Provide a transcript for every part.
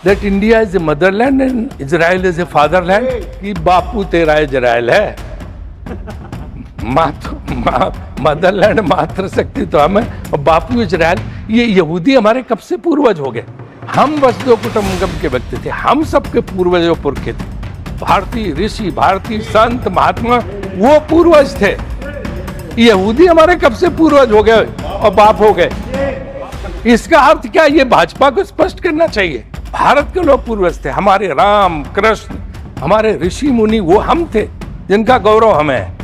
that India is a motherland and Israel is a fatherland कि बापू तेरा Israel है। Motherland मातृशक्ति तो हमें और बापू इजराइल। ये यहूदी हमारे कब से पूर्वज हो गए। हम वसुधैव कुटुंबकम के व्यक्ति थे, हम सबके पूर्वजों पुरखे थे। भारतीय ऋषि, भारतीय संत, महात्मा वो पूर्वज थे। यहूदी हमारे कब से पूर्वज हो गए और बाप हो गए। इसका अर्थ क्या, ये भाजपा को स्पष्ट करना चाहिए। भारत के लोग पूर्वज थे, हमारे राम कृष्ण, हमारे ऋषि मुनि वो हम थे जिनका गौरव हमें है।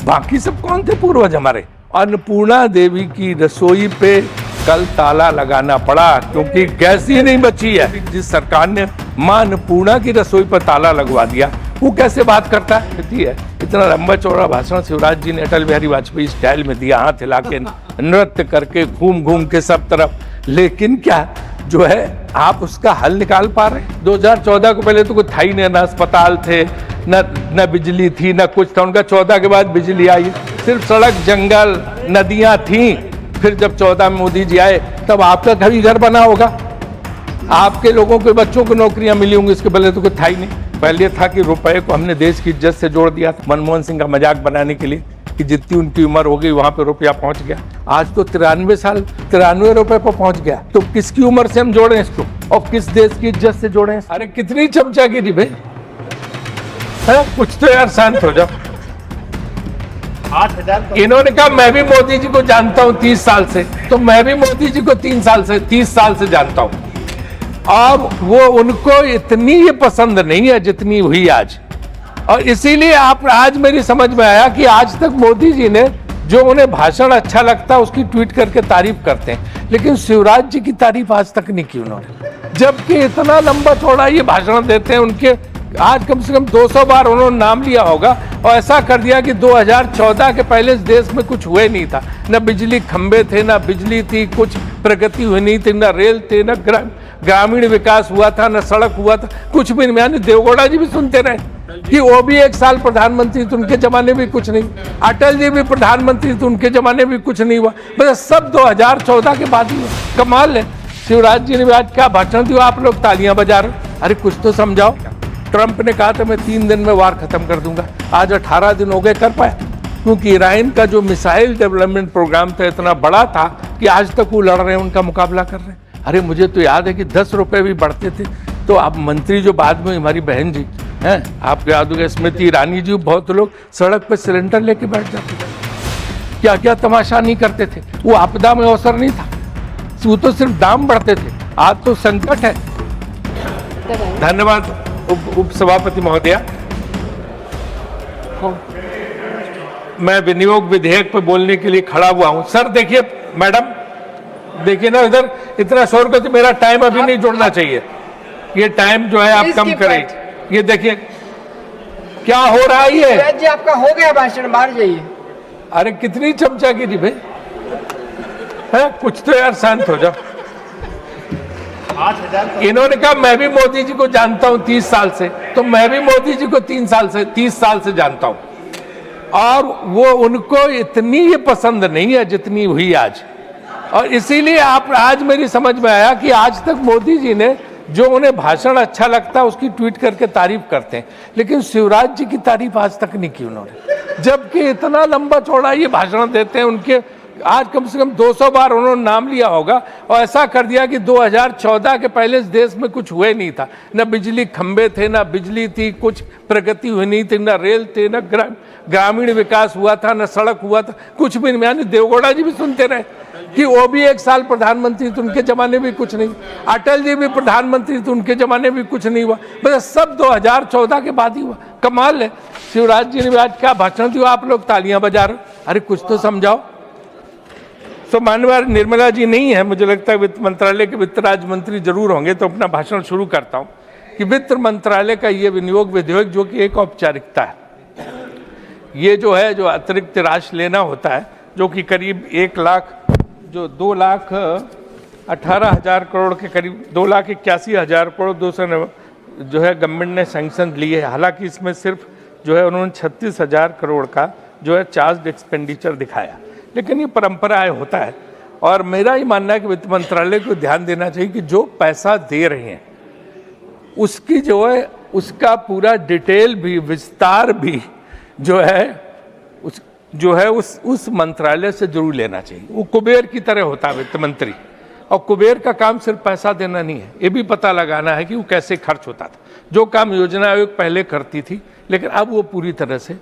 बाकी सब कौन थे पूर्वज हमारे। अन्नपूर्णा देवी की रसोई पे कल ताला लगाना पड़ा क्योंकि गैस ही नहीं बची है। जिस सरकार ने मां अन्नपूर्णा की रसोई पर ताला लगवा दिया, वो कैसे बात करता है। इतना लंबा चौड़ा भाषण शिवराज जी ने अटल बिहारी वाजपेयी स्टाइल में दिया, हाथ हिला के, नृत्य करके, घूम घूम के सब तरफ। लेकिन क्या जो है आप उसका हल निकाल पा रहे। 2014 को पहले तो कुछ था ही नहीं, ना अस्पताल थे, न बिजली थी, न कुछ था। उनका 14 के बाद बिजली आई, सिर्फ सड़क, जंगल, नदियां थी। फिर जब 14 में मोदी जी आए तब आपका कभी घर बना होगा, आपके लोगों के बच्चों को नौकरियां मिली होंगी। इसके पहले तो कुछ था ही नहीं। पहले था कि रुपए को हमने देश की इज्जत से जोड़ दिया, मनमोहन सिंह का मजाक बनाने के लिए कि जितनी उनकी उम्र हो गई वहां पे रुपया पहुंच गया। आज तो 93 साल 93 रुपए पर पहुंच गया। तो किसकी उम्र से हम जोड़े इसको और किस देश की इज्जत से जोड़े। अरे कितनी चमचागिरी भाई, कुछ तो यार शांत हो जाओ। 8,000 इन्होंने कहा मैं भी मोदी जी को जानता हूं 30 साल से, तो मैं भी मोदी जी को 30 साल से जानता हूं। अब वो उनको इतनी ये पसंद नहीं है जितनी हुई आज। और इसीलिए आप आज मेरी समझ में आया कि आज तक मोदी जी ने जो उन्हें भाषण अच्छा लगता है उसकी ट्वीट करके तारीफ करते हैं, लेकिन शिवराज जी की तारीफ आज तक नहीं की उन्होंने। जबकि इतना लंबा चौड़ा ये भाषण देते हैं, उनके आज कम से कम 200 बार उन्होंने नाम लिया होगा और ऐसा कर दिया कि 2014 के पहले इस देश में कुछ हुए नहीं था। न बिजली खंबे थे, न बिजली थी, कुछ प्रगति हुई नहीं थी, न रेल थे, न ग्रामीण विकास हुआ था, न सड़क हुआ था, कुछ भी नहीं। यानी देवगौड़ा जी भी सुनते रहे कि वो भी 1 साल प्रधानमंत्री थे, उनके जमाने भी कुछ नहीं। अटल जी भी प्रधानमंत्री थे, उनके जमाने भी कुछ नहीं हुआ। बस सब 2014 के बाद ही हुआ। कमाल है। शिवराज जी ने भी आज क्या भाषण दिया, आप लोग तालियां बजा रहे। अरे कुछ तो समझाओ। ट्रंप ने कहा था मैं 3 दिन में वार खत्म कर दूंगा, आज 18 दिन हो गए, कर पाया? क्योंकि ईरान का जो मिसाइल डेवलपमेंट प्रोग्राम था इतना बड़ा था कि आज तक वो लड़ रहे हैं, उनका मुकाबला कर रहे हैं। अरे मुझे तो याद है कि 10 रुपए भी बढ़ते थे तो आप मंत्री जो बाद में हमारी बहन जी हैं, आपको याद होगा स्मृति ईरानी जी, बहुत लोग सड़क पर सिलेंडर लेके बैठ जाते थे। क्या क्या तमाशा नहीं करते थे। वो आपदा में अवसर नहीं था, वो तो सिर्फ दाम बढ़ते थे। आज तो संकट है। धन्यवाद उप सभापति महोदया। मैं विनियोग विधेयक पर बोलने के लिए खड़ा हुआ हूं। सर देखिए, मैडम देखिए ना, इधर इतना शोर करते, मेरा टाइम अभी नहीं जुड़ना चाहिए। ये टाइम जो है आप कम करें। ये देखिए क्या हो रहा है। ये जी आपका हो गया भाषण, बाहर जाइए। अरे कितनी चमचागिरी भाई है, कुछ तो यार शांत हो जाओ। 8,000 इन्होंने कहा मैं भी मोदी जी को जानता हूं 30 साल से, तो मैं भी मोदी जी को 30 साल से जानता हूं। और वो उनको इतनी ये पसंद नहीं है जितनी हुई आज। और इसीलिए आप आज मेरी समझ में आया कि आज तक मोदी जी ने जो उन्हें भाषण अच्छा लगता है उसकी ट्वीट करके तारीफ करते हैं, लेकिन शिवराज जी की तारीफ आज तक नहीं की उन्होंने। जबकि इतना लंबा चौड़ा ये भाषण देते हैं, उनके आज कम से कम 200 बार उन्होंने नाम लिया होगा और ऐसा कर दिया कि 2014 के पहले इस देश में कुछ हुए नहीं था। न बिजली खंबे थे, न बिजली थी, कुछ प्रगति हुई नहीं थी, न रेल थे, न ग्रामीण विकास हुआ था, न सड़क हुआ था, कुछ भी नहीं। यानी देवगौड़ा जी भी सुनते रहे कि वो भी 1 साल प्रधानमंत्री थे, उनके जमाने भी कुछ नहीं। अटल जी भी प्रधानमंत्री थे, उनके जमाने भी कुछ नहीं हुआ। बस सब 2014 के बाद ही हुआ। कमाल है। शिवराज जी ने भी आज क्या भाषण दिया, आप लोग तालियां बजा रहे। अरे कुछ तो समझाओ। तो माननीय निर्मला जी नहीं है, मुझे लगता है वित्त मंत्रालय के वित्त राज्य मंत्री जरूर होंगे, तो अपना भाषण शुरू करता हूं कि वित्त मंत्रालय का ये विनियोग विधेयक जो कि एक औपचारिकता है, ये जो है जो अतिरिक्त राशि लेना होता है, जो कि करीब 2,18,000 करोड़ के करीब 2,81,000 करोड़ 200 जो है गवर्नमेंट ने सैंक्शन लिए है। हालांकि इसमें सिर्फ जो है उन्होंने 36,000 करोड़ का जो है चार्ज एक्सपेंडिचर दिखाया, लेकिन ये परंपरा होता है। और मेरा ही मानना है कि वित्त मंत्रालय को ध्यान देना चाहिए कि जो पैसा दे रहे हैं उसकी जो है उसका पूरा डिटेल भी, विस्तार भी जो है उस मंत्रालय से जरूर लेना चाहिए। वो कुबेर की तरह होता है वित्त मंत्री, और कुबेर का काम सिर्फ पैसा देना नहीं है, ये भी पता लगाना है कि वो कैसे खर्च होता था। जो काम योजना आयोग पहले करती थी, लेकिन अब वो पूरी तरह से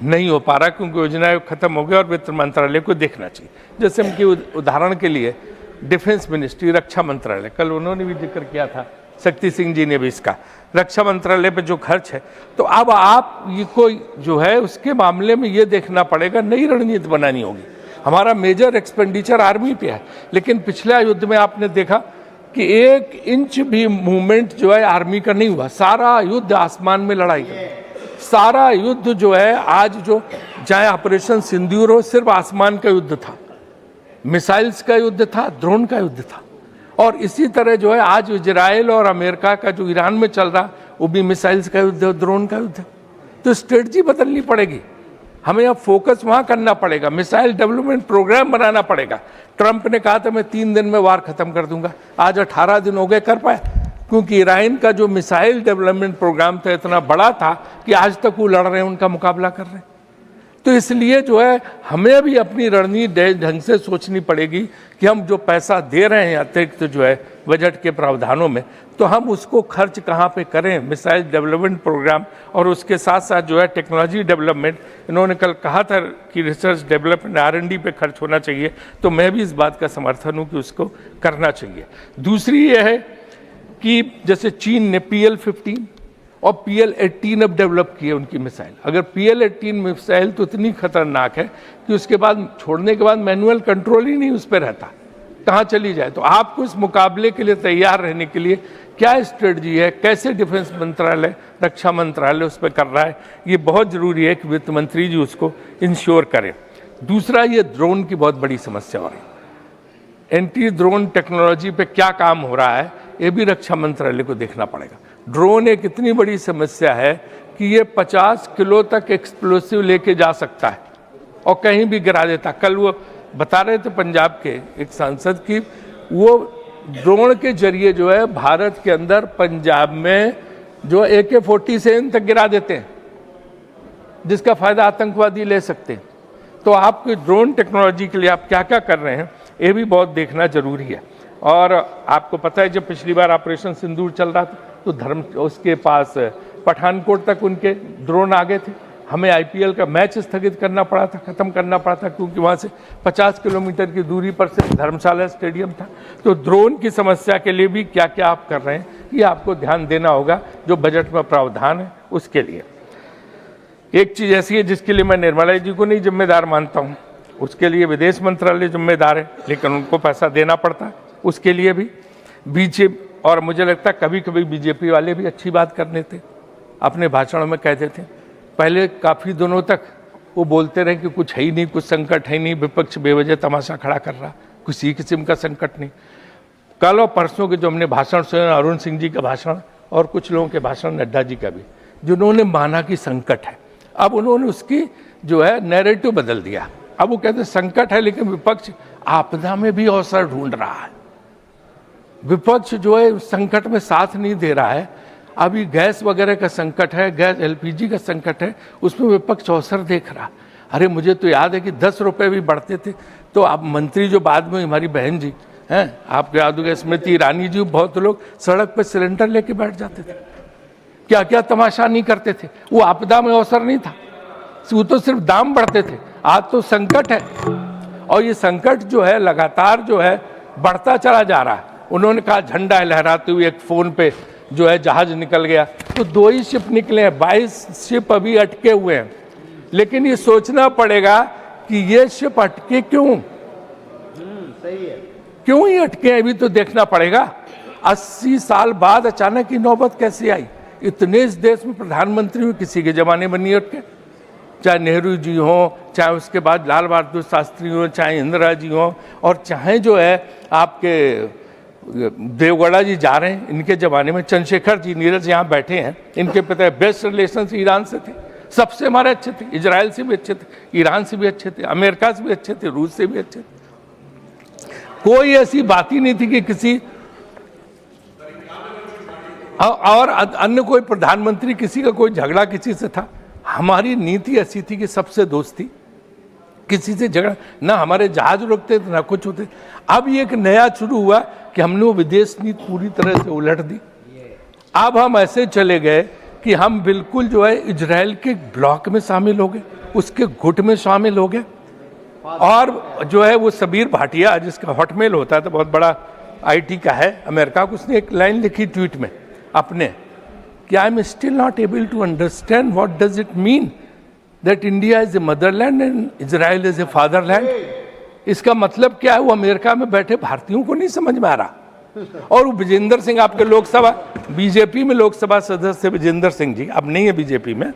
नहीं हो पा रहा क्योंकि योजना आयोग खत्म हो गया और वित्त मंत्रालय को देखना चाहिए। जैसे उनकी उदाहरण के लिए डिफेंस मिनिस्ट्री, रक्षा मंत्रालय, कल उन्होंने भी जिक्र किया था, शक्ति सिंह जी ने भी इसका, रक्षा मंत्रालय पे जो खर्च है, तो अब आप ये कोई जो है उसके मामले में ये देखना पड़ेगा, नई रणनीति बनानी होगी। हमारा मेजर एक्सपेंडिचर आर्मी पे है, लेकिन पिछले युद्ध में आपने देखा कि 1 इंच भी मूवमेंट जो है आर्मी का नहीं हुआ, सारा युद्ध आसमान में लड़ाई कर, सारा युद्ध जो है आज जो चाहे ऑपरेशन सिंदूर हो, सिर्फ आसमान का युद्ध था, मिसाइल्स का युद्ध था, ड्रोन का युद्ध था। और इसी तरह जो है आज इजराइल और अमेरिका का जो ईरान में चल रहा, वो भी मिसाइल्स का युद्ध है, ड्रोन का युद्ध है। तो स्ट्रेटजी बदलनी पड़ेगी, हमें अब फोकस वहां करना पड़ेगा, मिसाइल डेवलपमेंट प्रोग्राम बनाना पड़ेगा। ट्रंप ने कहा था मैं 3 दिन में वार खत्म कर दूंगा, आज 18 दिन हो गए, कर पाए? क्योंकि ईरान का जो मिसाइल डेवलपमेंट प्रोग्राम था इतना बड़ा था कि आज तक वो लड़ रहे हैं, उनका मुकाबला कर रहे हैं। तो इसलिए जो है हमें भी अपनी रणनीति ढंग से सोचनी पड़ेगी कि हम जो पैसा दे रहे हैं अतिरिक्त जो है बजट के प्रावधानों में, तो हम उसको खर्च कहाँ पे करें, मिसाइल डेवलपमेंट प्रोग्राम और उसके साथ साथ जो है टेक्नोलॉजी डेवलपमेंट। इन्होंने कल कहा था कि रिसर्च डेवलपमेंट R&D पे खर्च होना चाहिए, तो मैं भी इस बात का समर्थन हूँ कि उसको करना चाहिए। दूसरी ये है कि जैसे चीन ने PL-15 और PL-18 अब डेवलप किए उनकी मिसाइल। अगर PL-18 मिसाइल तो इतनी खतरनाक है कि उसके बाद छोड़ने के बाद मैनुअल कंट्रोल ही नहीं उस पर रहता, कहाँ चली जाए। तो आपको इस मुकाबले के लिए तैयार रहने के लिए क्या स्ट्रेटजी है, कैसे डिफेंस मंत्रालय, रक्षा मंत्रालय उस पर कर रहा है, ये बहुत जरूरी है कि वित्त मंत्री जी उसको इंश्योर करें। दूसरा, ये ड्रोन की बहुत बड़ी समस्या हो रही है, एंटी ड्रोन टेक्नोलॉजी पे क्या काम हो रहा है, ये भी रक्षा मंत्रालय को देखना पड़ेगा। ड्रोन एक इतनी बड़ी समस्या है कि ये 50 किलो तक एक्सप्लोसिव लेके जा सकता है और कहीं भी गिरा देता। कल वो बता रहे थे पंजाब के एक सांसद की, वो ड्रोन के जरिए जो है भारत के अंदर पंजाब में जो AK-47 तक गिरा देते हैं, जिसका फायदा आतंकवादी ले सकते हैं। तो आपकी ड्रोन टेक्नोलॉजी के लिए आप क्या क्या कर रहे हैं, ये भी बहुत देखना जरूरी है। और आपको पता है जब पिछली बार ऑपरेशन सिंदूर चल रहा था तो उसके पास पठानकोट तक उनके ड्रोन आ गए थे, हमें IPL का मैच स्थगित करना पड़ा था, खत्म करना पड़ा था, क्योंकि वहाँ से 50 किलोमीटर की दूरी पर से धर्मशाला स्टेडियम था। तो ड्रोन की समस्या के लिए भी क्या क्या आप कर रहे हैं, ये आपको ध्यान देना होगा, जो बजट में प्रावधान है उसके लिए। एक चीज़ ऐसी है जिसके लिए मैं निर्मला जी को नहीं जिम्मेदार मानता हूँ, उसके लिए विदेश मंत्रालय जिम्मेदार है, लेकिन उनको पैसा देना पड़ता है उसके लिए भी। बीजेपी, और मुझे लगता है कभी कभी बीजेपी वाले भी अच्छी बात करने थे, अपने भाषणों में कहते थे। पहले काफ़ी दिनों तक वो बोलते रहे कि कुछ है ही नहीं, कुछ संकट है ही नहीं, विपक्ष बेवजह तमाशा खड़ा कर रहा, किसी किस्म का संकट नहीं। कल और परसों के जो हमने भाषण सुने, अरुण सिंह जी का भाषण और कुछ लोगों के भाषण, नड्डा जी का भी, जिन्होंने माना कि संकट है, अब उन्होंने उसकी जो है नैरेटिव बदल दिया। अब वो कहते हैं संकट है, लेकिन विपक्ष आपदा में भी अवसर ढूंढ रहा है। विपक्ष जो है संकट में साथ नहीं दे रहा है। अभी गैस वगैरह का संकट है, गैस LPG का संकट है, उसमें विपक्ष अवसर देख रहा। अरे मुझे तो याद है कि 10 रुपये भी बढ़ते थे तो आप मंत्री जो बाद में हमारी बहन जी हैं, आपको याद होगा स्मृति ईरानी जी, बहुत लोग सड़क पर सिलेंडर लेके बैठ जाते थे, क्या क्या तमाशा नहीं करते थे। वो आपदा में अवसर नहीं था, वो तो सिर्फ दाम बढ़ते थे। आज तो संकट है और ये संकट जो है लगातार जो है बढ़ता चला जा रहा है। उन्होंने कहा झंडा लहराते हुए एक फोन पे जो है जहाज निकल गया, तो 2 ही शिप निकले हैं, 22 शिप अभी अटके हुए हैं। लेकिन ये सोचना पड़ेगा कि ये शिप अटके क्यों, सही है, क्यों ही अटके, अभी तो देखना पड़ेगा। 80 साल बाद अचानक की नौबत कैसे आई। इतने इस देश में प्रधानमंत्री हुए, किसी के जमाने में नहीं अटके, चाहे नेहरू जी हों, चाहे उसके बाद लाल बहादुर शास्त्री हों, चाहे इंदिरा जी हों, और चाहे जो है आपके देवगौड़ा जी जा रहे हैं, इनके ज़माने में चंद्रशेखर जी, नीरज यहाँ बैठे हैं, इनके पता है बेस्ट रिलेशन ईरान से थे, सबसे हमारे अच्छे थे, इजराइल से भी अच्छे थे, ईरान से भी अच्छे थे, अमेरिका से भी अच्छे थे, रूस से भी अच्छे थे। कोई ऐसी बात ही नहीं थी कि किसी और अन्य कोई प्रधानमंत्री किसी का कोई झगड़ा किसी से था? हमारी नीति ऐसी थी कि सबसे दोस्ती, किसी से झगड़ा ना, हमारे जहाज रुकते थे ना कुछ होते। अब ये एक नया शुरू हुआ कि हमने वो विदेश नीति पूरी तरह से उलट दी। अब हम ऐसे चले गए कि हम बिल्कुल जो है इजराइल के ब्लॉक में शामिल हो गए, उसके गुट में शामिल हो गए। और जो है वो सबीर भाटिया, जिसका हॉटमेल होता है तो बहुत बड़ा आईटी का है अमेरिका को, उसने एक लाइन लिखी ट्वीट में अपने कि I am still not able to understand what does it mean that India is a motherland and Israel is a fatherland. इसका मतलब क्या है, वो अमेरिका में बैठे भारतीयों को नहीं समझ में आ रहा। और वो विजेंद्र सिंह, आपके लोकसभा बीजेपी में लोकसभा सदस्य विजेंद्र सिंह जी, अब नहीं है बीजेपी में,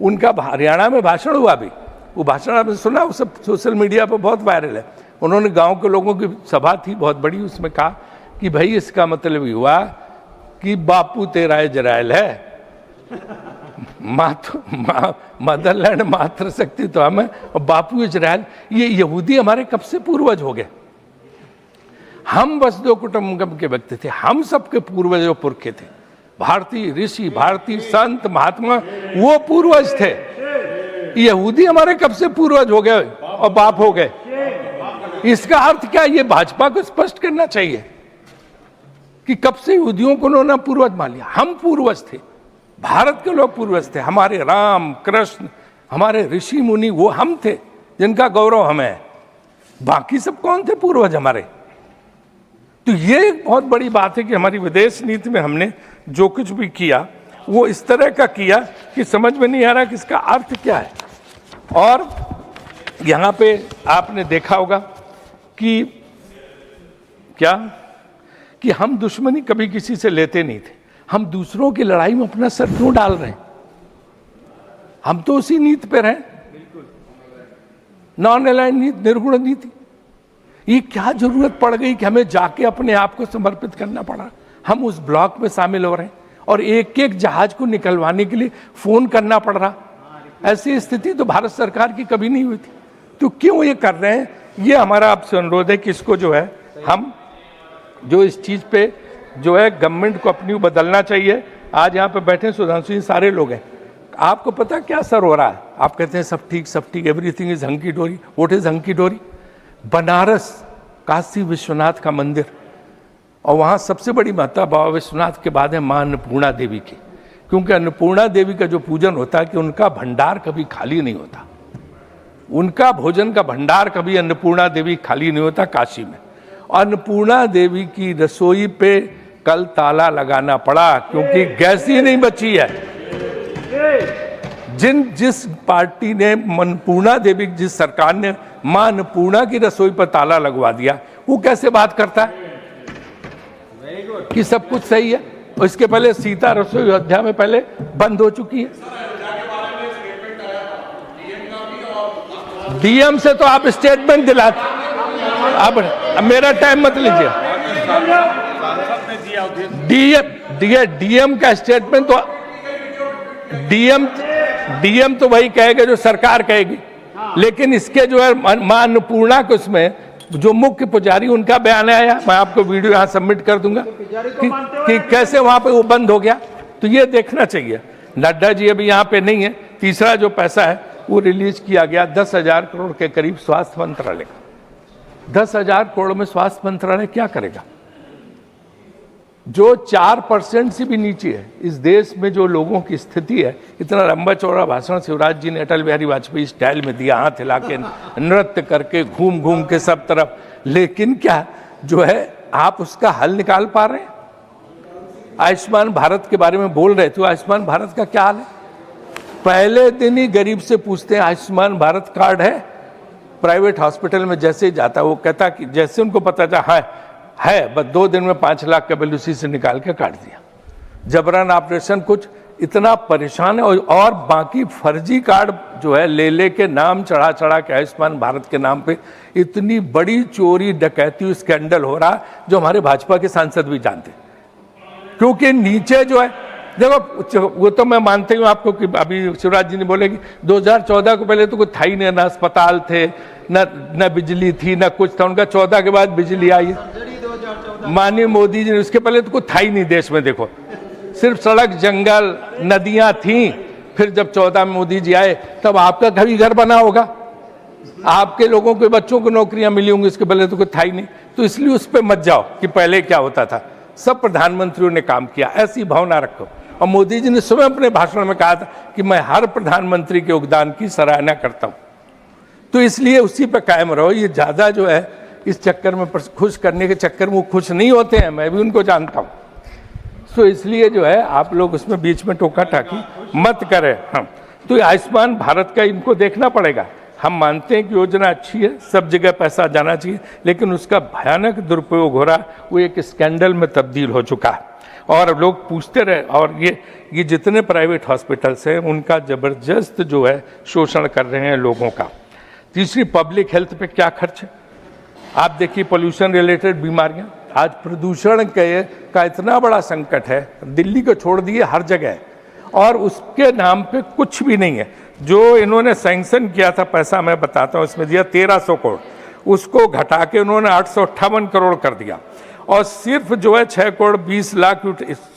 उनका हरियाणा में भाषण हुआ अभी, वो भाषण आपने सुना, वो सब सोशल मीडिया पर बहुत वायरल है। उन्होंने गांव के लोगों की सभा थी बहुत बड़ी, उसमें कहा कि भाई इसका मतलब ये हुआ कि बापू तेरा इजराइल है, मदरलैंड मातृशक्ति तो हमें, और बापू इजराइल। ये यहूदी हमारे कब से पूर्वज हो गए? हम वसुधैव कुटुंबकम के व्यक्ति थे, हम सबके पूर्वज और पुरखे थे। भारतीय ऋषि, भारतीय संत, महात्मा वो पूर्वज थे। यहूदी हमारे कब से पूर्वज हो गए और बाप हो गए? इसका अर्थ क्या? ये भाजपा को स्पष्ट करना चाहिए कि कब से यहूदियों को उन्होंने पूर्वज मान लिया। हम पूर्वज थे, भारत के लोग पूर्वज थे, हमारे राम कृष्ण, हमारे ऋषि मुनि, वो हम थे जिनका गौरव हमें है। बाकी सब कौन थे पूर्वज हमारे? तो ये एक बहुत बड़ी बात है कि हमारी विदेश नीति में हमने जो कुछ भी किया वो इस तरह का किया कि समझ में नहीं आ रहा कि इसका अर्थ क्या है। और यहाँ पे आपने देखा होगा कि क्या कि हम दुश्मनी कभी किसी से लेते नहीं थे, हम दूसरों की लड़ाई में अपना सर क्यों डाल रहे हैं? हम तो उसी नीति पे रहे, नॉन अलाइंड नीति, निर्गुण नीति। ये क्या जरूरत पड़ गई कि हमें जाके अपने आप को समर्पित करना पड़ा? हम उस ब्लॉक में शामिल हो रहे हैं और एक एक जहाज को निकलवाने के लिए फोन करना पड़ रहा। ऐसी स्थिति तो भारत सरकार की कभी नहीं हुई थी। तो क्यों ये कर रहे हैं? ये हमारा आपसे अनुरोध है कि इसको जो है हम जो इस चीज पे जो है गवर्नमेंट को अपनी बदलना चाहिए। आज यहाँ पे बैठे सुधांशु जी सारे लोग हैं, आपको पता क्या असर हो रहा है? आप कहते हैं सब ठीक, एवरीथिंग इज हंकी डोरी। व्हाट इज हंकी डोरी? बनारस काशी विश्वनाथ का मंदिर, और वहाँ सबसे बड़ी महत्ता बाबा विश्वनाथ के बाद है माँ अन्नपूर्णा देवी की, क्योंकि अन्नपूर्णा देवी का जो पूजन होता है कि उनका भंडार कभी खाली नहीं होता, उनका भोजन का भंडार कभी अन्नपूर्णा देवी खाली नहीं होता काशी में। अन्नपूर्णा देवी की रसोई पे कल ताला लगाना पड़ा क्योंकि गैस ही नहीं बची है। जिस पार्टी ने अन्नपूर्णा देवी, जिस सरकार ने मां अन्नपूर्णा की रसोई पर ताला लगवा दिया, वो कैसे बात करता है कि सब कुछ सही है? और इसके पहले सीता रसोई अयोध्या में पहले बंद हो चुकी है। डीएम से तो आप स्टेटमेंट दिलाते, अब मेरा टाइम मत लीजिए। डीएम का स्टेटमेंट तो डीएम तो वही कहेगा जो सरकार कहेगी, लेकिन इसके जो है मां अन्नपूर्णा के उसमें जो मुख्य पुजारी उनका बयान आया, मैं आपको वीडियो यहाँ सबमिट कर दूंगा कि कैसे वहां पे वो बंद हो गया। तो ये देखना चाहिए। नड्डा जी अभी यहाँ पे नहीं है। तीसरा जो पैसा है वो रिलीज किया गया 10,000 करोड़ के करीब स्वास्थ्य मंत्रालय का। 10,000 करोड़ में स्वास्थ्य मंत्रालय क्या करेगा? जो 4% से भी नीचे है इस देश में जो लोगों की स्थिति है। इतना लंबा चौड़ा भाषण शिवराज जी ने अटल बिहारी वाजपेयी स्टाइल में दिया, हाथ हिला के, नृत्य करके, घूम घूम के सब तरफ, लेकिन क्या जो है आप उसका हल निकाल पा रहे हैं? आयुष्मान भारत के बारे में बोल रहे थे, आयुष्मान भारत का क्या हाल है? पहले दिन ही गरीब से पूछते हैं आयुष्मान भारत कार्ड है? प्राइवेट हॉस्पिटल में जैसे ही जाता है वो कहता कि जैसे उनको पता था है, बस 2 दिन में 5 लाख का बिल उसी से निकाल के काट दिया। जबरन ऑपरेशन, कुछ इतना परेशान है। और बाकी फर्जी कार्ड जो है ले के नाम चढ़ा के आयुष्मान भारत के नाम पे इतनी बड़ी चोरी डकैती स्कैंडल हो रहा जो हमारे भाजपा के सांसद भी जानते। क्योंकि नीचे जो है देखो, वो तो मैं मानती हूँ आपको कि अभी शिवराज जी ने बोले कि 2014 को पहले तो कुछ था ही नहीं, ना अस्पताल थे, न बिजली थी, न कुछ था। उनका 14 के बाद बिजली आई। माननीय मोदी जी ने, उसके पहले तो कुछ था ही नहीं देश में। देखो सिर्फ सड़क, जंगल, नदियां थीं। फिर जब 14 में मोदी जी आए तब आपका कभी घर बना होगा, आपके लोगों के बच्चों को नौकरियां मिली होंगी, इसके पहले तो कुछ था ही नहीं। तो इसलिए उस पर मत जाओ कि पहले क्या होता था। सब प्रधानमंत्रियों ने काम किया, ऐसी भावना रखो। और मोदी जी ने स्वयं अपने भाषण में कहा था कि मैं हर प्रधानमंत्री के योगदान की सराहना करता हूं। तो इसलिए उसी पर कायम रहो। ये ज्यादा जो है इस चक्कर में खुश करने के चक्कर में वो खुश नहीं होते हैं, मैं भी उनको जानता हूं। तो इसलिए जो है आप लोग उसमें बीच में टोका टाकी मत करें। हम तो आयुष्मान भारत का इनको देखना पड़ेगा। हम मानते हैं कि योजना अच्छी है, सब जगह पैसा जाना चाहिए, लेकिन उसका भयानक दुरुपयोग हो रहा है, वो एक स्कैंडल में तब्दील हो चुका है। और लोग पूछते रहे, और ये जितने प्राइवेट हॉस्पिटल्स हैं उनका जबरदस्त जो है शोषण कर रहे हैं लोगों का। तीसरी, पब्लिक हेल्थ पे क्या खर्च है। आप देखिए पोल्यूशन रिलेटेड बीमारियां, आज प्रदूषण का इतना बड़ा संकट है, दिल्ली को छोड़ दिए हर जगह, और उसके नाम पे कुछ भी नहीं है। जो इन्होंने सैंक्शन किया था पैसा, मैं बताता हूँ, इसमें दिया 1300 करोड़, उसको घटा के उन्होंने 858 करोड़ कर दिया। और सिर्फ जो है 6 करोड़ 20 लाख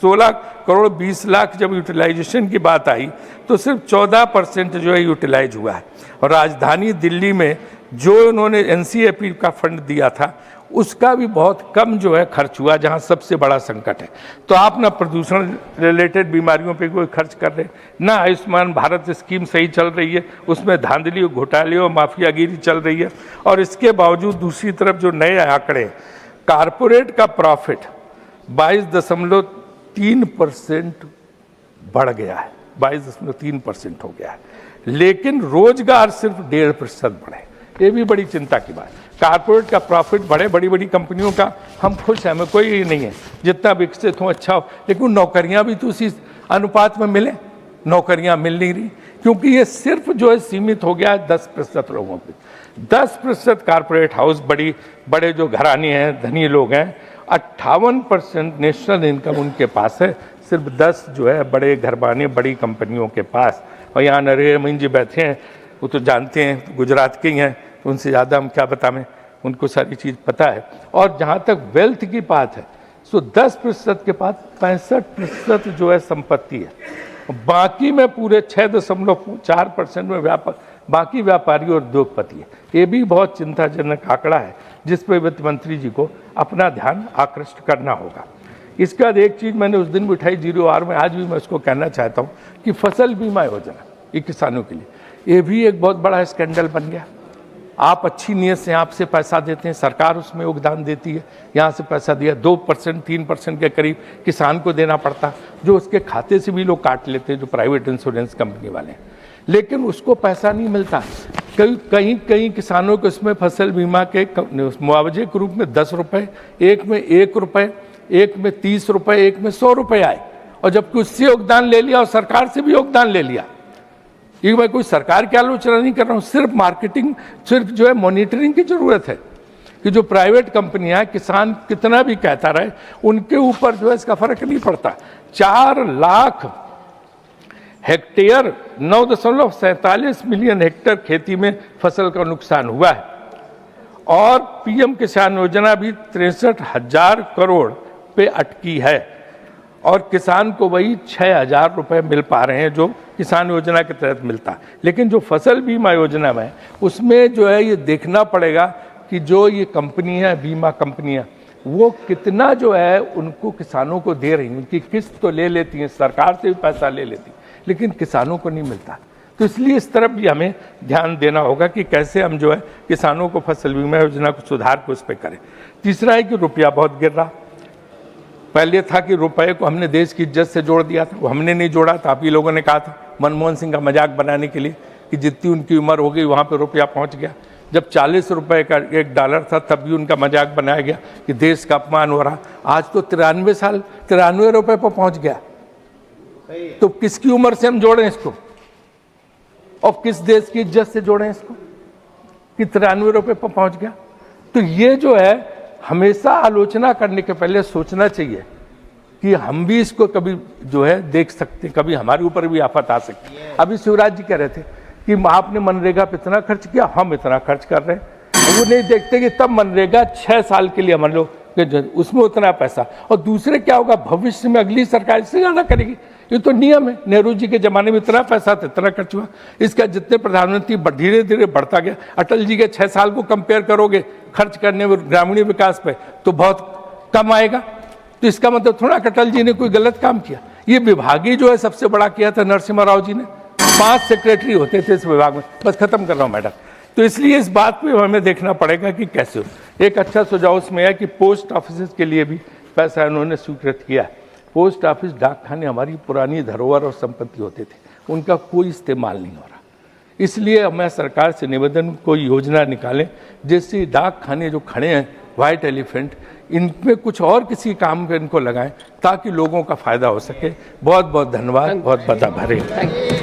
16 करोड़ 20 लाख जब यूटिलाइजेशन की बात आई तो सिर्फ 14% जो है यूटिलाइज हुआ है। और राजधानी दिल्ली में जो उन्होंने NCAP का फंड दिया था उसका भी बहुत कम जो है खर्च हुआ, जहां सबसे बड़ा संकट है। तो आप ना प्रदूषण रिलेटेड बीमारियों पे कोई खर्च कर रहे, ना आयुष्मान भारत स्कीम सही चल रही है, उसमें धांधली, घोटाले और माफियागिरी चल रही है। और इसके बावजूद दूसरी तरफ जो नए आंकड़े, कारपोरेट का प्रॉफिट 22.3% बढ़ गया है, 22.3% हो गया है, लेकिन रोजगार सिर्फ 1.5% बढ़े। ये भी बड़ी चिंता की बात। कारपोरेट का प्रॉफिट बढ़े, बड़ी बड़ी कंपनियों का, हम खुश हैं, हमें कोई नहीं है, जितना विकसित हो अच्छा हो, लेकिन नौकरियां भी तो उसी अनुपात में मिले। नौकरियां मिल नहीं रही, क्योंकि ये सिर्फ जो है सीमित हो गया है 10% लोगों पे। 10% कारपोरेट हाउस, बड़े जो घराने हैं, धनी लोग हैं, 58% नेशनल इनकम उनके पास है, सिर्फ 10 जो है बड़े घरबाने, बड़ी कंपनियों के पास। और यहाँ नरेंद्र मोदी जी बैठे हैं, वो तो जानते हैं, गुजरात के ही हैं, तो उनसे ज़्यादा हम क्या बताएं, उनको सारी चीज़ पता है। और जहाँ तक वेल्थ की बात है, सो 10% के पास 65% जो है संपत्ति है, बाकी में पूरे 6.4% में बाकी व्यापारी और उद्योगपति है। ये भी बहुत चिंताजनक आंकड़ा है, जिस पर वित्त मंत्री जी को अपना ध्यान आकृष्ट करना होगा। इसके बाद एक चीज़ मैंने उस दिन भी उठाई 0R में, आज भी मैं उसको कहना चाहता हूँ कि फसल बीमा योजना ये किसानों के लिए, ये भी एक बहुत बड़ा स्कैंडल बन गया। आप अच्छी नीयत से आपसे पैसा देते हैं, सरकार उसमें योगदान देती है, यहाँ से पैसा दिया 2% 3% के करीब किसान को देना पड़ता, जो उसके खाते से भी लोग काट लेते हैं, जो प्राइवेट इंश्योरेंस कंपनी वाले हैं, लेकिन उसको पैसा नहीं मिलता। कहीं किसानों को उसमें फसल बीमा के मुआवजे के रूप में 10 रुपये, एक में 1 रुपये, एक में 30 रुपये, एक में 100 रुपये आए, और जबकि उससे योगदान ले लिया और सरकार से भी योगदान ले लिया। ये मैं कोई सरकार की आलोचना नहीं कर रहा हूँ, सिर्फ मार्केटिंग, सिर्फ जो है मॉनिटरिंग की जरूरत है कि जो प्राइवेट कंपनियां, किसान कितना भी कहता रहे, उनके ऊपर जो है इसका फर्क नहीं पड़ता। 4 लाख हेक्टेयर 9.47 मिलियन हेक्टेयर खेती में फसल का नुकसान हुआ है। और PM किसान योजना भी 63,000 करोड़ पे अटकी है, और किसान को वही 6,000 रुपये मिल पा रहे हैं जो किसान योजना के तहत मिलता है। लेकिन जो फसल बीमा योजना में, उसमें जो है ये देखना पड़ेगा कि जो ये कंपनी है, बीमा कंपनियां, वो कितना जो है उनको किसानों को दे रही हैं। उनकी किस्त तो ले लेती हैं, सरकार से भी पैसा ले लेती, लेकिन किसानों को नहीं मिलता। तो इसलिए इस तरफ भी हमें ध्यान देना होगा कि कैसे हम जो है किसानों को फसल बीमा योजना को सुधार को उस पर करें। तीसरा है कि रुपया बहुत गिर रहा। पहले था कि रुपए को हमने देश की इज्जत से जोड़ दिया था, वो हमने नहीं जोड़ा था। आप ही लोगों ने कहा था मनमोहन सिंह का मजाक बनाने के लिए कि जितनी उनकी उम्र हो गई वहाँ पे रुपया पहुँच गया। जब 40 रुपए का $1 था तब भी उनका मजाक बनाया गया कि देश का अपमान हो रहा। आज तो 93 रुपए पर पहुँच गया। तो किसकी उम्र से हम जोड़ें इसको, और किस देश की इज्जत से जोड़ें इसको कि 93 रुपए पर पहुँच गया। तो ये जो है हमेशा आलोचना करने के पहले सोचना चाहिए कि हम भी इसको कभी जो है देख सकते हैं, कभी हमारे ऊपर भी आफत आ सकती है। अभी शिवराज जी कह रहे थे कि आपने मनरेगा पे इतना खर्च किया, हम इतना खर्च कर रहे हैं। वो नहीं देखते कि तब मनरेगा 6 साल के लिए मान लो उसमें उतना पैसा, और दूसरे क्या होगा, भविष्य में अगली सरकार इससे ज़्यादा करेगी। ये तो नियम है, नेहरू जी के ज़माने में इतना पैसा था, इतना खर्च हुआ। इसका जितने प्रधानमंत्री धीरे धीरे बढ़ता गया। अटल जी के 6 साल को कंपेयर करोगे खर्च करने में ग्रामीण विकास पे तो बहुत कम आएगा। तो इसका मतलब थोड़ा अटल जी ने कोई गलत काम किया। ये विभागीय जो है सबसे बड़ा किया था नरसिम्हा राव जी ने, 5 सेक्रेटरी होते थे इस विभाग में। बस खत्म कर रहा हूँ मैडम। तो इसलिए इस बात पे हमें देखना पड़ेगा कि कैसे हो। एक अच्छा सुझाव उसमें है कि पोस्ट ऑफिस के लिए भी पैसा उन्होंने स्वीकृत किया है। पोस्ट ऑफिस, डाकखाने हमारी पुरानी धरोहर और संपत्ति होते थे, उनका कोई इस्तेमाल नहीं हो रहा। इसलिए मैं सरकार से निवेदन, कोई योजना निकालें जिससे डाकखाने जो खड़े हैं वाइट एलिफेंट, इनमें कुछ और किसी काम पे इनको लगाएं ताकि लोगों का फायदा हो सके। बहुत बहुत धन्यवाद, बहुत बहुत आभारी।